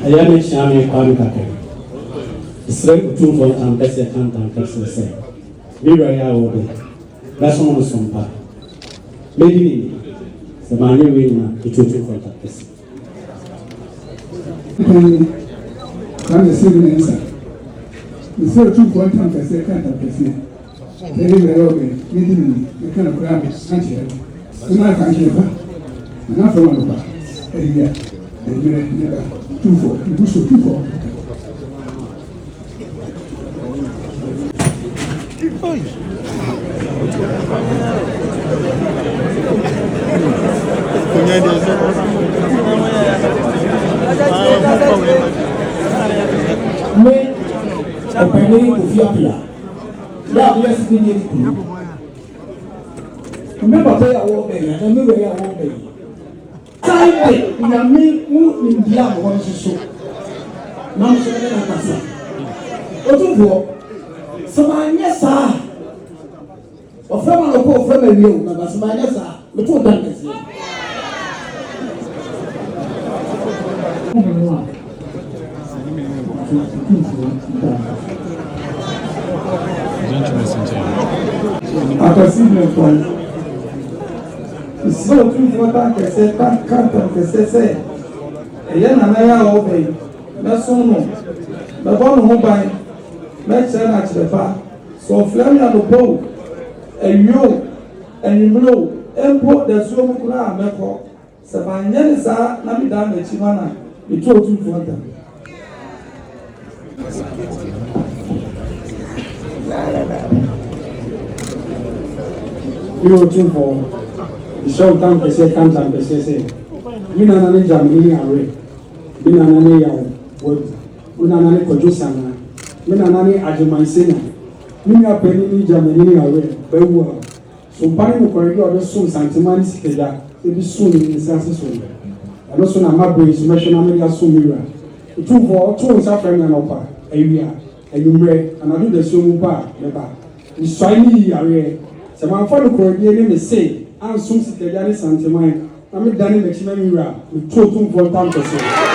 am a charming Quamica. Straight to for and best account and person say. We were all day. That's almost some part. Maybe the money winner, it will do for that person. I'm the same answer. The third 2.1 per second. Very well, meeting the kind of grab it, Sanchez. And I can't give her. Enough for one of us. A year. And never 2-4. You do so 2-4. Remember, they are all baby, and we are all baby. Time, we are me who in the young ones to show. Now, so let us say, what to do? So, my yes, sir. Or from a local from a new, but my yes, sir, the two dancers. I can see the point. It's so true for that, I said, that can't say. A young and I are obey. That's so no. The one who buy, let's send at the bar. So, Flammy and the bow, and you blow, and put the swim ground, Meko. So, my name is Namidam, the Chimana, the told you for them. You will too for the show time to say comes and say, you know, an examining array. You know, an what Unanani Kojusana, Minanani Ajumaisina, Mina Penny Germany away, Bewa. So, Panic corridor soon Santimani Sita, it be soon in the census. And also, I'm not going to mention America Sumira. The two for two suffering and upper area, and you may, and I do the swimming bar, never. It's shiny area. So my father could be say, I'm soon to the Santimani. I'm a Danny Machina, with 2 for 10%.